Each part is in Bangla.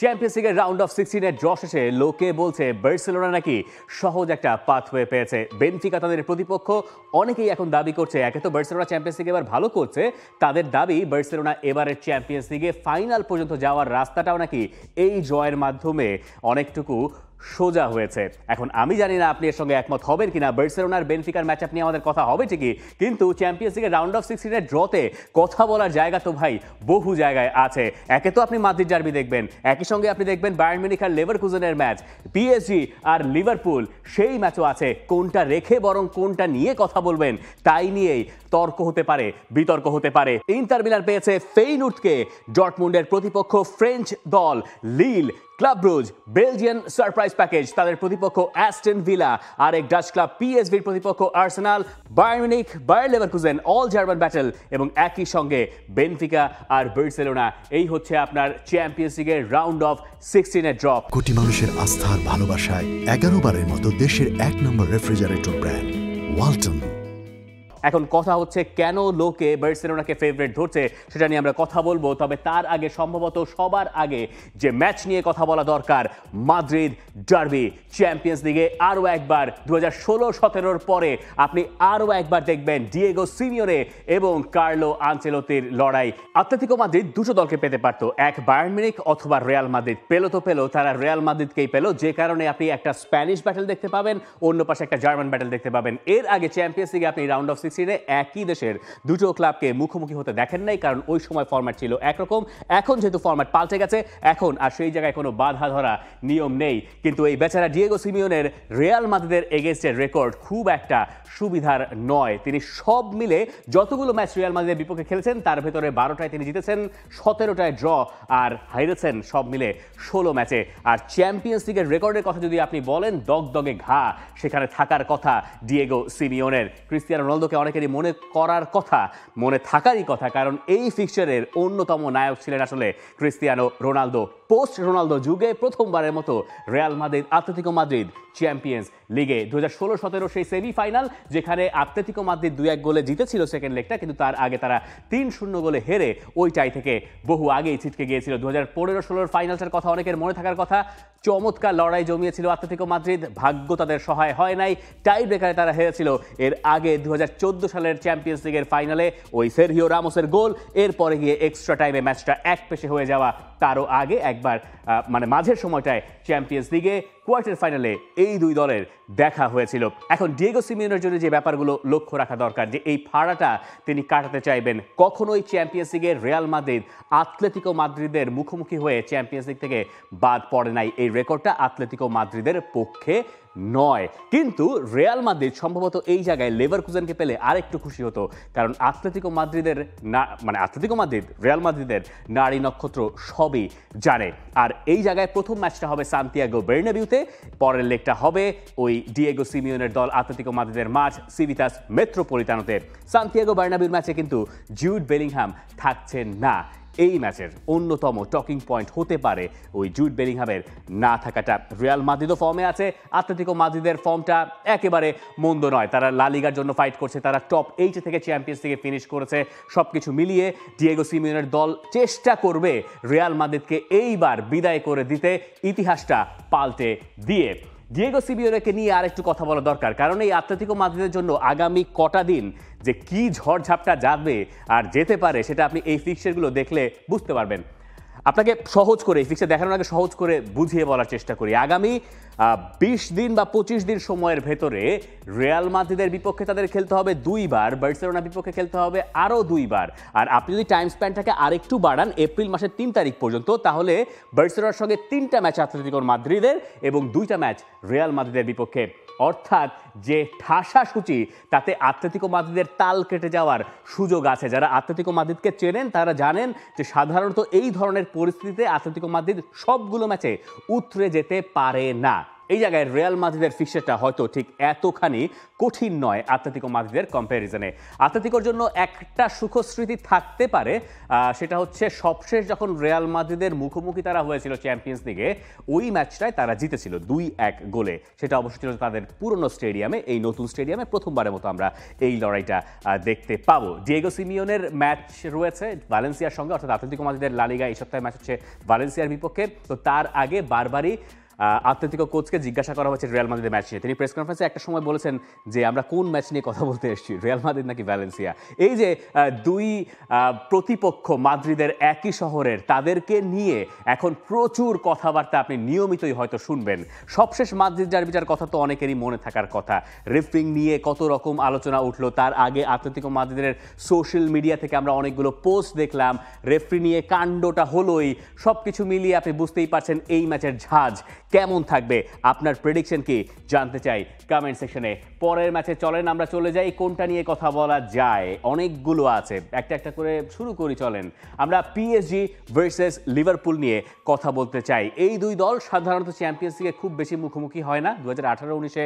চ্যাম্পিয়ন্স লিগের রাউন্ড অফ 16-এর ড্র শেষে লোকে বলছে বার্সেলোনা নাকি সহজ একটা পাথওয়ে পেয়েছে। বেনফিকা তাদের প্রতিপক্ষ। অনেকেই এখন দাবি করছে, একে তো বার্সেলোনা চ্যাম্পিয়ন্স লিগে এবার ভালো করছে, তাদের দাবি বার্সেলোনা এবারের চ্যাম্পিয়ন্স লিগে ফাইনাল পর্যন্ত যাওয়ার রাস্তাটাও নাকি এই জয়ের মাধ্যমে অনেকটুকু সোজা হয়েছে। এখন আমি জানি না আপনি এর সঙ্গে একমত হবেন কিনা। বার্সেলোনার বেনফিকার ম্যাচ আপ নিয়ে আমাদের কথা হবে ঠিকই, কিন্তু চ্যাম্পিয়ন্স লিগের রাউন্ড অফ 16-এর ড্রতে কথা বলার জায়গা তো ভাই বহু জায়গায় আছে। একে তো আপনি মাদ্রিদ ডার্বি দেখবেন, একই সঙ্গে আপনি দেখবেন বায়ার্ন মিউনিখ আর লেভারকুজেনের ম্যাচ, পিএসজি আর লিভারপুল সেই ম্যাচও আছে। কোনটা রেখে বরং কোনটা নিয়ে কথা বলবেন তাই নিয়েই তর্ক হতে পারে, বিতর্ক হতে পারে। ইন্টার মিলান পেয়েছে ফেইনুর্দকে, ডর্টমুন্ডের প্রতিপক্ষ ফ্রেঞ্চ দল লিল, club Brugge Belgian surprise package তাদের প্রতিপক্ষ অ্যাস্টন ভিলা, আরেক ডাচ ক্লাব পিএসভির প্রতিপক্ষ Arsenal, Bayern Munich Bayer Leverkusen all German battle, এবং একই সঙ্গে বেনফিকা আর বার্সেলোনা। এই হচ্ছে আপনার চ্যাম্পিয়ন্স লিগের রাউন্ড অফ 16-এর ড্র। কোটি মানুষের আস্থার ভালোবাসায় 11 বারের মতো দেশের 1 নম্বর রেফ্রিজারেটর ব্র্যান্ড ওয়ালটন। এখন কথা হচ্ছে কেন লোকে বার্সেলোনাকে ফেভারিট ধরছে সেটা নিয়ে আমরা কথা বলবো। তবে তার আগে সম্ভবত সবার আগে যে ম্যাচ নিয়ে কথা বলা দরকার, মাদ্রিদ ডার্বি। চ্যাম্পিয়ন্স লিগে আরও একবার 2016-17 পরে আপনি আরও একবার দেখবেন ডিয়েগো সিমিওনে এবং কার্লো আনচেলত্তির লড়াই। আতলেতিকো মাদ্রিদ দুটো দলকে পেতে পারতো, এক বায়ার্ন মিউনিখ অথবা রিয়াল মাদ্রিদ। পেলো তো পেলো, তারা রিয়াল মাদ্রিদকেই পেলো, যে কারণে আপনি একটা স্প্যানিশ ব্যাটেল দেখতে পাবেন, অন্য পাশে একটা জার্মান ব্যাটেল দেখতে পাবেন। এর আগে চ্যাম্পিয়ন্স লিগে আপনি রাউন্ড অফ 16-এ একই দেশের দুটো ক্লাবকে মুখোমুখি হতে দেখেন নাই, কারণ ওই সময় ফরম্যাট ছিল একরকম। এখন যেহেতু ফরম্যাট পাল্টে গেছে, এখন আর সেই জায়গায় কোনো বাধা ধরা নিয়ম নেই। কিন্তু এই বেচারা ডিয়েগো সিমিওনের রিয়াল মাদ্রিদের এগেইনস্টের রেকর্ড খুব একটা সুবিধার নয়। তিনি সব মিলে যতগুলো ম্যাচ রিয়াল মাদ্রিদের বিপক্ষে খেলেছেন তার ভেতরে 12টায় তিনি জিতেছেন, 17টায় ড্র আর হেরেছেন সব মিলে 16 ম্যাচে। আর চ্যাম্পিয়ন্স লিগের রেকর্ডের কথা যদি আপনি বলেন, দগদগে ঘা সেখানে থাকার কথা ডিয়েগো সিমিওনের। ক্রিস্টিয়ানো রোনালদোকে অনেকেরই মনে করার কথা, মনে থাকারই কথা, কারণ এই ফিক্সচারের অন্যতম নায়ক ছিলেন আসলে ক্রিস্টিয়ানো রোনালদো। পোস্ট রোনালদো যুগে প্রথমবারের মতো Real Madrid Atletico Madrid champions লিগে। 2016-17 সেই সেমিফাইনাল, যেখানে আতলেতিকো মাদ্রিদ 2-1 গোলে জিতেছিল সেকেন্ড লেগটা, কিন্তু তার আগে তারা 3-0 গোলে হেরে ওই টাই থেকে বহু আগেই ছিটকে গিয়েছিল। 2015-16 ফাইনালটার কথা অনেকের মনে থাকার কথা। চমৎকার লড়াই জমিয়েছিল আতলেতিকো মাদ্রিদ, ভাগ্য তাদের সহায় হয় নাই, টাই ব্রেকারে তারা হেরেছিল। এর আগে 2014 সালের চ্যাম্পিয়ন্স লিগের ফাইনালে ওই সেরহিও রামোসের গোল, এরপরে গিয়ে এক্সট্রা টাইমে ম্যাচটা এক পেশে হয়ে যাওয়া। তারও আগে একবার মানে মাঝের সময়টায় চ্যাম্পিয়ন্স লিগে কোয়ার্টার ফাইনালে এই দুই দলের দেখা হয়েছিল। এখন ডিয়েগো সিমিওনের জন্য যে ব্যাপারগুলো লক্ষ্য রাখা দরকার, যে এই ফাড়াটা তিনি কাটাতে চাইবেন। কখনোই চ্যাম্পিয়ন্স লিগের রিয়াল মাদ্রিদ আতলেতিকো মাদ্রিদের মুখোমুখি হয়ে চ্যাম্পিয়ন্স লিগ থেকে বাদ পড়ে নাই। এই রেকর্ডটা আতলেতিকো মাদ্রিদের পক্ষে নয়। কিন্তু রিয়াল মাদ্রিদ সম্ভবত এই জায়গায় লেভারকুজেনকে পেলে আরেকটু খুশি হতো, কারণ আতলেতিকো মাদ্রিদের আতলেতিকো মাদ্রিদ রিয়াল মাদ্রিদের নারী নক্ষত্র সবই জানে। আর এই জায়গায় প্রথম ম্যাচটা হবে সান্তিয়াগো বের্নাবিউতে, পরের লেগটা হবে ওই ডিয়েগো সিমিওনের দল আতলেতিকো মাদ্রিদের মাঠ সিভিতাস মেট্রোপলিটানোতে। সান্তিয়াগো বের্নাবিউর ম্যাচে কিন্তু জুড বেলিংহাম থাকছেন না। এই ম্যাচের অন্যতম টকিং পয়েন্ট হতে পারে ওই জুড বেলিংহামের না থাকাটা। রিয়াল মাদ্রিদও ফর্মে আছে, আতলেতিকো মাদ্রিদের ফর্মটা একেবারে মন্দ নয়। তারা লা লিগার জন্য ফাইট করছে, তারা টপ 8 থেকে চ্যাম্পিয়ন্স লিগে ফিনিশ করেছে। সবকিছু মিলিয়ে ডিয়েগো সিমিওনের দল চেষ্টা করবে রিয়াল মাদ্রিদকে এইবার বিদায় করে দিতে, ইতিহাসটা পাল্টে দিয়ে। ডিয়েগো সিমিওনেকে নিয়ে আর একটু কথা বলা দরকার, কারণ এই আতলেতিকো মাদ্রিদের জন্য আগামী কটা দিন যে কি ঝড়ঝাপটা যাবে আর যেতে পারে সেটা আপনি এই ফিক্সচারগুলো দেখলে বুঝতে পারবেন। আপনাকে সহজ করে এই ফিক্সচার দেখানোর আগে সহজ করে বুঝিয়ে বলার চেষ্টা করি। আগামী 20 দিন বা 25 দিন সময়ের ভেতরে রিয়াল মাদ্রিদের বিপক্ষে তাদের খেলতে হবে 2 বার, বার্সেলোনার বিপক্ষে খেলতে হবে আরও 2 বার। আর আপনি যদি টাইম স্প্যানটাকে আরেকটু বাড়ান এপ্রিল মাসের 3 তারিখ পর্যন্ত, তাহলে বার্সেলোনার সঙ্গে 3টা ম্যাচ আতলেতিকো মাদ্রিদের এবং 2টা ম্যাচ রিয়াল মাদ্রিদের বিপক্ষে। অর্থাৎ যে ঠাসা সূচি, তাতে আতলেতিকো মাদ্রিদের তাল কেটে যাওয়ার সুযোগ আছে। যারা আতলেতিকো মাদ্রিদকে চেনেন তারা জানেন যে সাধারণত এই ধরনের পরিস্থিতিতে আতলেতিকো মাদ্রিদ সবগুলো ম্যাচে উতরে যেতে পারে না। এই জায়গায় রিয়াল মাদ্রিদের ফিক্সচারটা হয়তো ঠিক এতখানি কঠিন নয় আতলেতিকো মাদ্রিদের কম্প্যারিজনে। আতলেতিকোর জন্য একটা সুখস্মৃতি থাকতে পারে, সেটা হচ্ছে সবশেষ যখন রিয়াল মাদ্রিদের মুখোমুখি তারা হয়েছিল চ্যাম্পিয়ন্স লিগে, ওই ম্যাচটায় তারা জিতেছিল 2-1 গোলে। সেটা অবশ্য ছিল তাদের পুরনো স্টেডিয়ামে। এই নতুন স্টেডিয়ামে প্রথমবারের মতো আমরা এই লড়াইটা দেখতে পাবো। ডিয়েগো সিমিওনের ম্যাচ রয়েছে ভ্যালেন্সিয়ার সঙ্গে, অর্থাৎ আতলেতিকো মাদ্রিদের লা লিগা এই সপ্তাহে ম্যাচ হচ্ছে ভ্যালেন্সিয়ার বিপক্ষে। তো তার আগে বারবারই আতলেতিকো কোচকে জিজ্ঞাসা করা হয়েছে রিয়াল মাদ্রিদের ম্যাচ নিয়ে। তিনি প্রেস কনফারেন্সে একটা সময় বলেছেন যে আমরা কোন ম্যাচ নিয়ে কথা বলতে এসেছি, রিয়াল মাদ্রিদ নাকি ভ্যালেন্সিয়া। এই যে দুই প্রতিপক্ষ মাদ্রিদের একই শহরের, তাদেরকে নিয়ে এখন প্রচুর কথাবার্তা আপনি নিয়মিতই হয়তো শুনবেন। সবশেষ মাদ্রিদ ডার্বিটার কথা তো অনেকেরই মনে থাকার কথা। রেফারিং নিয়ে কত রকম আলোচনা উঠলো, তার আগে আতলেতিকো মাদ্রিদের সোশ্যাল মিডিয়া থেকে আমরা অনেকগুলো পোস্ট দেখলাম, রেফারি নিয়ে কাণ্ডটা হলোই। সব কিছু মিলিয়ে আপনি বুঝতেই পারছেন এই ম্যাচের ঝাঁজ কেমন থাকবে। আপনার প্রেডিকশন কি জানতে চাই কমেন্ট সেকশনে। পরের ম্যাচে চলেন আমরা চলে যাই, কোনটা নিয়ে কথা বলা যায়, অনেকগুলো আছে, একটা একটা করে শুরু করি। চলেন আমরা পিএসজি ভার্সেস লিভারপুল নিয়ে কথা বলতে চাই। এই দুই দল সাধারণত চ্যাম্পিয়ন্স লিগে খুব বেশি মুখোমুখি হয় না। 2018-19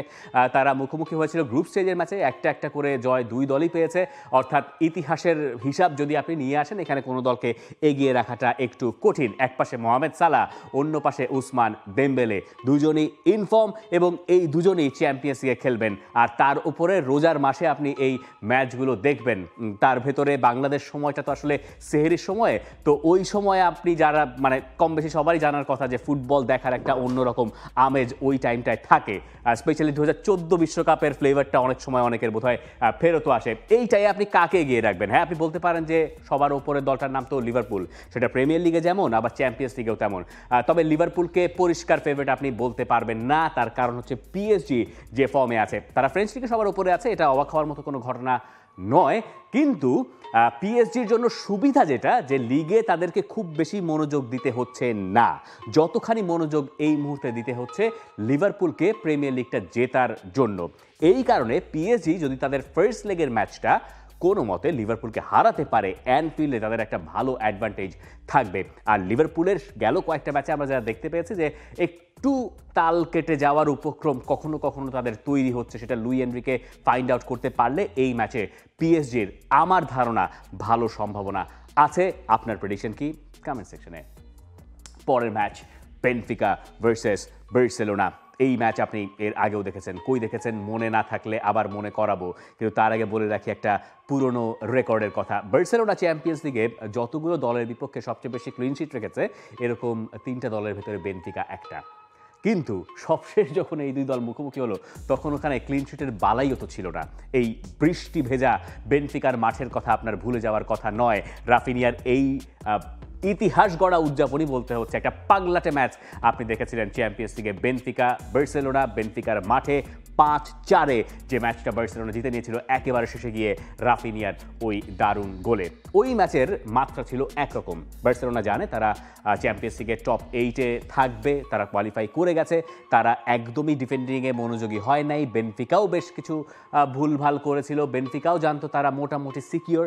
তারা মুখোমুখি হয়েছিল গ্রুপ স্টেজের ম্যাচে, একটা একটা করে জয় দুই দলই পেয়েছে। অর্থাৎ ইতিহাসের হিসাব যদি আপনি নিয়ে আসেন, এখানে কোনো দলকে এগিয়ে রাখাটা একটু কঠিন। এক পাশে মোহামেদ সালাহ, অন্য পাশে উসমান দেমবেলে, দুজনই ইনফর্ম এবং এই দুজনেই চ্যাম্পিয়ন্স লিগে খেলবেন। আর তার উপরে রোজার মাসে আপনি এই ম্যাচগুলো দেখবেন। তার ভেতরে বাংলাদেশ সময়টা তো আসলে সেহরির সময়ে, তো ওই সময়ে আপনি যারা মানে কম বেশি সবারই জানার কথা যে ফুটবল দেখার একটা অন্যরকম আমেজ ওই টাইমটায় থাকে। স্পেশালি 2014 বিশ্বকাপের ফ্লেভারটা অনেক সময় অনেকের বোধহয় ফেরতও আসে। এইটাই আপনি কাকে এগিয়ে রাখবেন? হ্যাঁ, আপনি বলতে পারেন যে সবার উপরের দলটার নাম তো লিভারপুল, সেটা প্রিমিয়ার লিগে যেমন আবার চ্যাম্পিয়ন্স লিগেও তেমন। তবে লিভারপুলকে পরিষ্কার ফেভারিট আপনি বলতে পারবেন না, তার কারণ হচ্ছে পিএসজি যে ফর্মে আছে। তারা ফ্রেঞ্চ লিগে সবার উপরে আছে, এটা অবাক হওয়ার মতো কোনো ঘটনা নয়। কিন্তু পিএসজির জন্য সুবিধা যেটা, যে লিগে তাদেরকে খুব বেশি মনোযোগ দিতে হচ্ছে না, যতখানি মনোযোগ এই মুহূর্তে দিতে হচ্ছে লিভারপুলকে প্রিমিয়ার লিগটা জেতার জন্য। এই কারণে পিএসজি যদি তাদের ফার্স্ট লেগের ম্যাচটা কোনো মতে লিভারপুলকে হারাতে পারে, অ্যানফিল্ডে তাদের একটা ভালো অ্যাডভান্টেজ থাকবে। আর লিভারপুলের গেল কয়েকটা ম্যাচে আমরা যারা দেখতে পেয়েছি যে একটু তাল কেটে যাওয়ার উপক্রম কখনো কখনো তাদের তৈরি হচ্ছে, সেটা লুই এনরিকে ফাইন্ড আউট করতে পারলে এই ম্যাচে পিএসজির আমার ধারণা ভালো সম্ভাবনা আছে। আপনার প্রেডিকশন কি কমেন্ট সেকশনে। পরের ম্যাচ বেনফিকা ভার্সেস বার্সেলোনা। এই ম্যাচ আপনি এর আগেও দেখেছেন, কই দেখেছেন মনে না থাকলে আবার মনে করাবো। কিন্তু তার আগে বলে রাখি একটা পুরনো রেকর্ডের কথা। বার্সেলোনা চ্যাম্পিয়ন্স লিগে যতগুলো দলের বিপক্ষে সবচেয়ে বেশি ক্লিনশিট রেখেছে, এরকম 3টা দলের ভেতরে বেনফিকা একটা। কিন্তু সবশেষ যখন এই দুই দল মুখোমুখি হলো, তখন ওখানে ক্লিনশিটের বালাইও তো ছিল না। এই বৃষ্টি ভেজা বেনফিকার মাঠের কথা আপনার ভুলে যাওয়ার কথা নয়। রাফিনিয়ার এই ইতিহাস গড়া উদযাপনই বলতে হচ্ছে, একটা পাগলাটে ম্যাচ আপনি দেখেছিলেন চ্যাম্পিয়ন্স লিগে বেনফিকা বার্সেলোনা। বেনফিকার মাঠে 5-4 যে ম্যাচটা বার্সেলোনা জিতে নিয়েছিল একেবারে শেষে গিয়ে রাফিনিয়ার ওই দারুণ গোলে। ওই ম্যাচের মাত্রা ছিল একরকম। বার্সেলোনা জানে তারা চ্যাম্পিয়ন্স লিগের টপ 8-এ থাকবে, তারা কোয়ালিফাই করে গেছে, তারা একদমই ডিফেন্ডিংয়ে মনোযোগী হয় নাই। বেনফিকাও বেশ কিছু ভুলভাল করেছিল, বেনফিকাও জানতো তারা মোটামুটি সিকিওর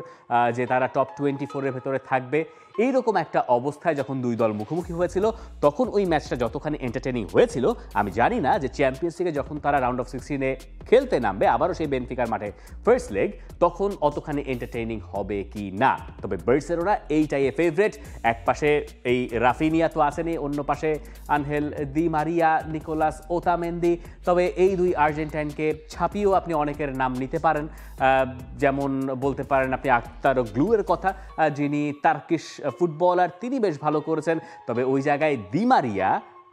যে তারা টপ 24-এর ভেতরে থাকবে। এইরকম একটা অবস্থায় যখন দুই দল মুখোমুখি হয়েছিল, তখন ওই ম্যাচটা যতখানি এন্টারটেনিং হয়েছিল, আমি জানি না যে চ্যাম্পিয়ন্স লিগে যখন তারা রাউন্ড অফ 16-এ খেলতে নামবে আবারও সেই বেনফিকার মাঠে ফার্স্ট লেগ, তখন অতখানি এন্টারটেইনিং হবে কি না। তবে বার্সেলোনা এইটাই ফেভারিট। এক পাশে এই রাফিনিয়া তো আসেনি, অন্য পাশে Angel Di Maria, Nicolas Otamendi. তবে এই দুই আর্জেন্টাইনকে ছাপিয়েও আপনি অনেকের নাম নিতে পারেন, যেমন বলতে পারেন আপনি আক্তারোগ্লুয়ের কথা, যিনি টার্কিশ ফুটবলার, তিনি বেশ ভালো করেছেন। তবে ওই জায়গায় দি মারিয়া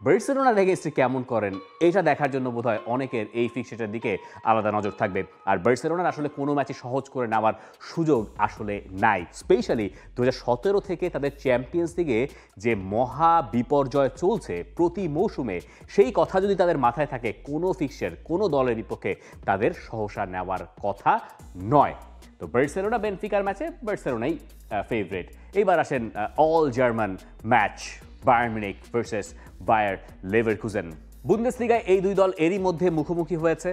বার্সেলোনার এগেইনস্টে কেমন করেন, এটা দেখার জন্য বোধহয় অনেকের এই ফিক্সচারের দিকে আলাদা নজর থাকবে। আর বার্সেলোনার আসলে কোনো ম্যাচে সহজ করে নেওয়ার সুযোগ আসলে নাই। স্পেশালি 2017 থেকে তাদের চ্যাম্পিয়ন্স লিগে যে মহা বিপর্যয় চলছে প্রতি মৌসুমে, সেই কথা যদি তাদের মাথায় থাকে, কোনো ফিক্সচার কোনো দলের বিপক্ষে তাদের সহসা নেওয়ার কথা নয়। তো বার্সেলোনা বেনফিকার ম্যাচে বার্সেলোনাই ফেভারিট। এইবার আসেন all German match, Bayern Munich versus Bayer Leverkusen. বুন্দেসলিগায় এই দুই দল এরই মধ্যে মুখোমুখি হয়েছে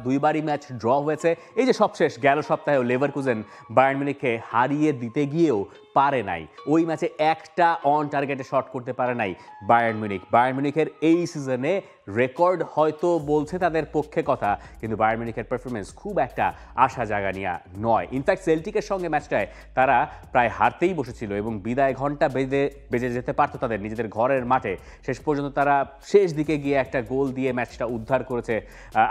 দুইবারই ম্যাচ ড্র হয়েছে। এই যে সবশেষ গেল সপ্তাহেও লেভারকুজেন বায়ার্ন মিউনিখকে হারিয়ে দিতে গিয়েও পারে নাই, ওই ম্যাচে একটা অন টার্গেটে শট করতে পারে নাই বায়ার্ন মিউনিখের এই সিজনে রেকর্ড হয়তো বলছে তাদের পক্ষে কথা, কিন্তু বায়ার্ন মিউনিখের পারফরমেন্স খুব একটা আশা জাগা নিয়ে নয়। ইনফ্যাক্ট সেল্টিকের সঙ্গে ম্যাচটায় তারা প্রায় হারতেই বসেছিল এবং বিদায় ঘন্টা বেজে যেতে পারতো তাদের নিজেদের ঘরের মাঠে। শেষ পর্যন্ত তারা শেষ দিকে গিয়ে একটা গোল দিয়ে ম্যাচটা উদ্ধার করেছে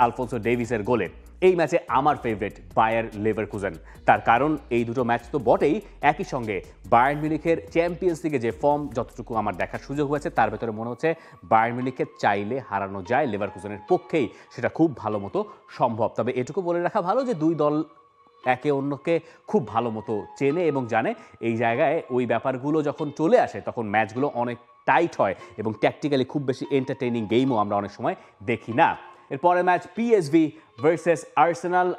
আলফোনসো ডেভিসের গোলে। এই ম্যাচে আমার ফেভারিট বায়ার লেভারকুজেন, তার কারণ এই দুটো ম্যাচ তো বটেই, একই সঙ্গে বায়ার্ন মিউনিখের চ্যাম্পিয়ন্স লিগে যে ফর্ম যতটুকু আমার দেখার সুযোগ হয়েছে তার ভেতরে মনে হচ্ছে বায়ার্ন মিউনিখকে চাইলে হারানো যায় লেভারকুজেনের পক্ষেই, সেটা খুব ভালো মতো সম্ভব। তবে এটুকু বলে রাখা ভালো যে দুই দল একে অন্যকে খুব ভালো মতো চেনে এবং জানে। এই জায়গায় ওই ব্যাপারগুলো যখন চলে আসে তখন ম্যাচগুলো অনেক টাইট হয় এবং ট্যাকটিক্যালি খুব বেশি এন্টারটেইনিং গেমও আমরা অনেক সময় দেখি না। এরপরে ম্যাচ পিএসভি ভার্সেস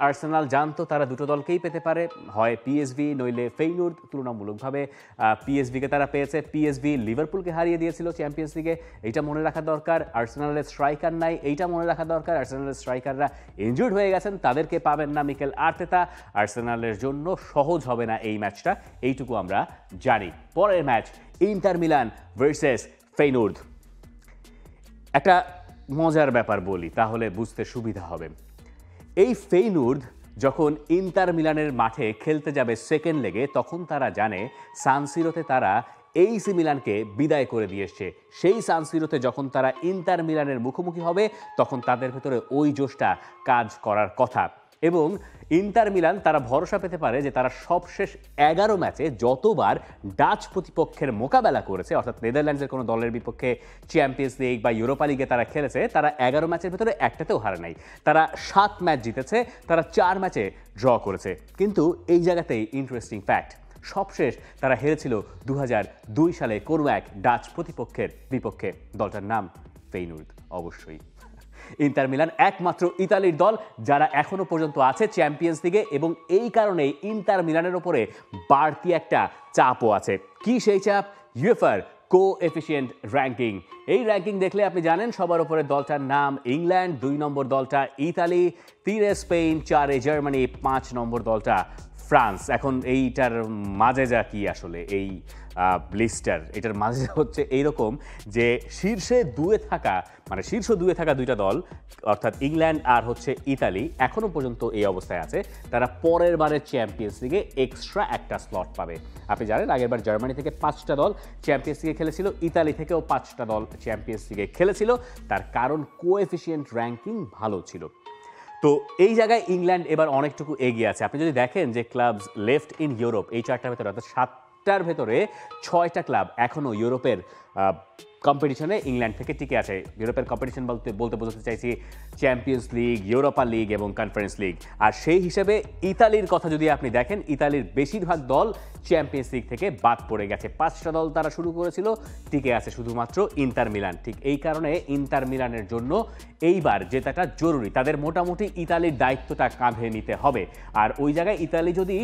আর্সেনাল জানতো তারা দুটো দলকেই পেতে পারে, হয় পিএসভি নইলে ফেইনুর্দ। তুলনামূলকভাবে পিএসভিকে তারা পেয়েছে। পিএসভি লিভারপুলকে হারিয়ে দিয়েছিল চ্যাম্পিয়ন্স লিগে, এইটা মনে রাখা দরকার। আর্সেনালের স্ট্রাইকার নাই, এইটা মনে রাখা দরকার। আর্সেনালের স্ট্রাইকাররা ইনজুর্ড হয়ে গেছেন, তাদেরকে পাবেন না মিকেল আর্তেতা। আর্সেনালের জন্য সহজ হবে না এই ম্যাচটা, এইটুকু আমরা জানি। পরের match inter Milan versus Feyenoord. একটা মজার ব্যাপার বলি তাহলে বুঝতে সুবিধা হবে। এই ফেইনুর্দ যখন ইন্টার মিলানের মাঠে খেলতে যাবে সেকেন্ড লেগে, তখন তারা জানে সান সিরোতে তারা এইসি মিলানকে বিদায় করে দিয়ে এসছে। সেই সান সিরোতে যখন তারা ইন্টার মিলানের মুখোমুখি হবে তখন তাদের ভেতরে ওই জোশটা কাজ করার কথা। এবং ইন্টার মিলান তারা ভরসা পেতে পারে যে তারা সবশেষ 11 ম্যাচে যতবার ডাচ প্রতিপক্ষের মোকাবেলা করেছে, অর্থাৎ নেদারল্যান্ডসের কোনো দলের বিপক্ষে চ্যাম্পিয়ন্স লিগ বা ইউরোপা লিগে তারা খেলেছে, তারা 11 ম্যাচের ভেতরে একটাতেও হারে নাই। তারা 7 ম্যাচ জিতেছে, তারা 4 ম্যাচে ড্র করেছে। কিন্তু এই জায়গাতেই ইন্টারেস্টিং ফ্যাক্ট, সবশেষ তারা হেরেছিল 2002 সালে কোনো এক ডাচ প্রতিপক্ষের বিপক্ষে। দলটার নাম ফেইনুর্দ। অবশ্যই ইন্টার মিলান একমাত্র ইতালির দল যারা এখনো পর্যন্ত আছে চ্যাম্পিয়ন্স লিগে, এবং এই কারণেই ইন্টার মিলানের উপরে বাড়তি একটা চাপও আছে। কি সেই চাপ? ইউএফার কোএফিসিয়েন্ট র্যাঙ্কিং। এই র্যাঙ্কিং দেখলে আপনি জানেন সবার উপরে দলটার নাম ইংল্যান্ড, 2 নম্বর দলটা ইতালি, 3 স্পেন, 4 জার্মানি, 5 নম্বর দলটা ফ্রান্স। এখন এইটার মাঝে যা কি আসলে এই লিস্টার, এটার মাঝে হচ্ছে এইরকম যে শীর্ষ দুয়ে থাকা দুইটা দল অর্থাৎ ইংল্যান্ড আর হচ্ছে ইতালি এখনো পর্যন্ত এই অবস্থায় আছে। তারা পরের বারের চ্যাম্পিয়ন্স লিগে এক্সট্রা একটা স্লট পাবে। আপনি জানেন আগের বার জার্মানি থেকে 5টা দল চ্যাম্পিয়ন্স লিগে খেলেছিল, ইতালি থেকেও 5টা দল চ্যাম্পিয়ন্স লিগে খেলেছিল। তার কারণ কোএফিসিয়েন্ট র্যাঙ্কিং ভালো ছিল। তো এই জায়গায় ইংল্যান্ড এবার অনেকটুকু এগিয়ে আছে। আপনি যদি দেখেন যে ক্লাবস লেফট ইন ইউরোপ, এই 4টার ভেতরে অর্থাৎ 7টার ভেতরে 6টা ক্লাব এখনও ইউরোপের কম্পিটিশনে ইংল্যান্ড থেকে টিকে আছে। ইউরোপের কম্পিটিশন বলতে বোঝাতে চাইছি চ্যাম্পিয়ন্স লিগ, ইউরোপা লিগ এবং কনফারেন্স লিগ। আর সেই হিসেবে ইতালির কথা যদি আপনি দেখেন, ইতালির বেশিরভাগ দল চ্যাম্পিয়ন্স লিগ থেকে বাদ পড়ে গেছে। 5টা দল তারা শুরু করেছিল, টিকে আছে শুধুমাত্র ইন্টার মিলান। ঠিক এই কারণে ইন্টার মিলানের জন্য এইবার জেতাটা জরুরি। তাদের মোটামুটি ইতালির দায়িত্বটা কাঁধে নিতে হবে। আর ওই জায়গায় ইতালি যদি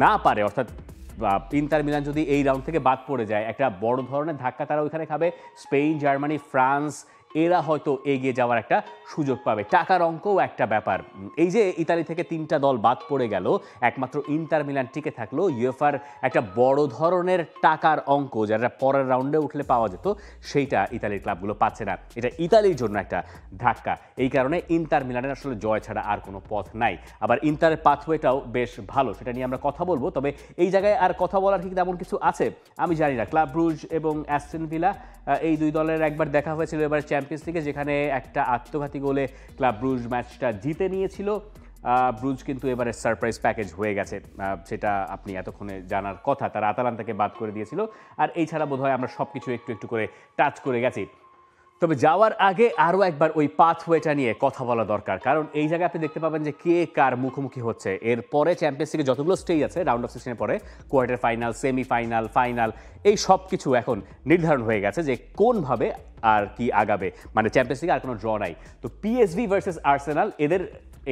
না পারে, অর্থাৎ ইন্টার মিলান যদি এই রাউন্ড থেকে বাদ পড়ে যায়, একটা বড় ধরনের ধাক্কা তারা ওইখানে খাবে। স্পেন, জার্মানি, ফ্রান্স এরা হয়তো এগিয়ে যাওয়ার একটা সুযোগ পাবে। টাকার অঙ্কও একটা ব্যাপার। এই যে ইতালি থেকে 3টা দল বাদ পড়ে গেল, একমাত্র ইন্টার মিলান টিকে থাকলো, ইউএফার একটা বড় ধরনের টাকার অঙ্ক যারা পরের রাউন্ডে উঠলে পাওয়া যেত, সেইটা ইতালির ক্লাবগুলো পাচ্ছে না। এটা ইতালির জন্য একটা ধাক্কা। এই কারণে ইন্টার মিলানের আসলে জয় ছাড়া আর কোনো পথ নাই। আবার ইন্টারের পাথওয়েটাও বেশ ভালো, সেটা নিয়ে আমরা কথা বলবো। তবে এই জায়গায় আর কথা বলার ঠিক তেমন কিছু আছে আমি জানি না। ক্লাব ব্রুজ এবং অ্যাস্টন ভিলা এই দুই দলের একবার দেখা হয়েছিল এবার চ্যাম্পিয়ন্স লিগে, যেখানে একটা আত্মঘাতী গোলে ক্লাব ব্রুজ ম্যাচটা জিতে নিয়েছিল। ব্রুজ কিন্তু এবারে সারপ্রাইজ প্যাকেজ হয়ে গেছে, সেটা আপনি এতক্ষণে জানার কথা। তারা আতালান্তাকে বাদ করে দিয়েছিল। আর এই ছাড়া বোধহয় আমরা সব কিছু একটু একটু করে টাচ করে গেছি। তবে যাওয়ার আগে আরও একবার ওই পাথওয়েটা নিয়ে কথা বলা দরকার, কারণ এই জায়গায় আপনি দেখতে পাবেন যে কে কার মুখোমুখি হচ্ছে। এরপরে চ্যাম্পিয়ন্স লিগে যতগুলো স্টেজ আছে, রাউন্ড অফ 16-এর পরে কোয়ার্টার ফাইনাল, সেমিফাইনাল, ফাইনাল, এই সব কিছু এখন নির্ধারণ হয়ে গেছে যে কোনভাবে আর কি আগাবে। মানে চ্যাম্পিয়ন্স লিগে আর কোনো ড্র নাই। তো পিএসভি ভার্সেস আর্সেনাল, এদের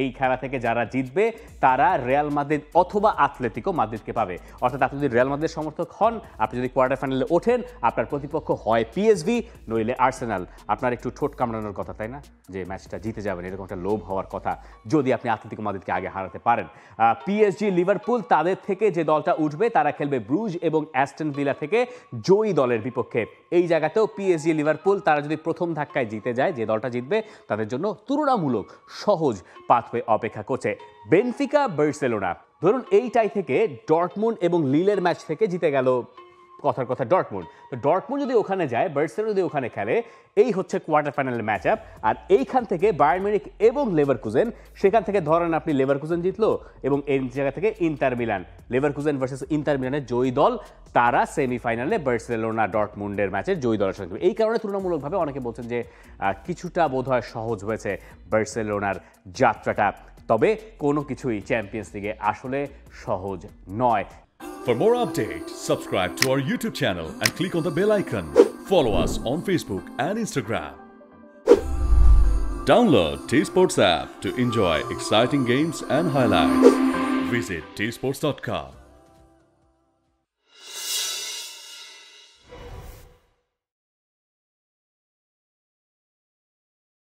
এই খেলা থেকে যারা জিতবে তারা রিয়াল মাদ্রিদ অথবা আতলেতিকো মাদ্রিদকে পাবে। অর্থাৎ আপনি যদি রিয়াল মাদ্রিদের সমর্থক হন, আপনি যদি কোয়ার্টার ফাইনালে ওঠেন, আপনার প্রতিপক্ষ হয় পিএসভি নইলে আর্সেনাল। আপনার একটু ঠোঁট কামড়ানোর কথা, তাই না, যে ম্যাচটা জিতে যাবেন, এরকম একটা লোভ হওয়ার কথা যদি আপনি আতলেতিকো মাদ্রিদকে আগে হারাতে পারেন। পিএসজি লিভারপুল তাদের থেকে যে দলটা উঠবে তারা খেলবে ব্রুজ এবং অ্যাস্টন ভিলা থেকে জয়ী দলের বিপক্ষে। এই জায়গাতেও পিএসজি লিভারপুল তারা যদি প্রথম ধাক্কায় জিতে যায়, যে দলটা জিতবে তাদের জন্য তুলনামূলক সহজ পাথওয়ে অপেক্ষা করছে। বেনফিকা বার্সেলোনা, ধরুন এই টাই থেকে ডর্টমুন্ড এবং লিলের ম্যাচ থেকে জিতে গেল কথার কথা ডর্টমুন্ড। তো ডর্টমুন্ড যদি ওখানে যায়, বার্সেলোনা যদি ওখানে খেলে, এই হচ্ছে কোয়ার্টার ফাইনালের ম্যাচ আপ। আর এইখান থেকে বায়ার্ন মিউনিখ এবং লেভারকুজেন, সেখান থেকে ধরেন আপনি লেভারকুজেন জিতলো এবং এই জায়গা থেকে inter Milan, Leverkusen versus inter মিলানের জয়ী দল তারা সেমিফাইনালে বার্সেলোনা ডর্টমুন্ডের ম্যাচের জয়ী দলের সঙ্গে। এই কারণে তুলনামূলকভাবে অনেকে বলছেন যে কিছুটা বোধহয় সহজ হয়েছে বার্সেলোনার যাত্রাটা। তবে কোনো কিছুই চ্যাম্পিয়ন্স লিগে আসলে সহজ নয়। For more updates, subscribe to our YouTube channel and click on the bell icon. Follow us on Facebook and Instagram. Download T-Sports app to enjoy exciting games and highlights. Visit tsports.com.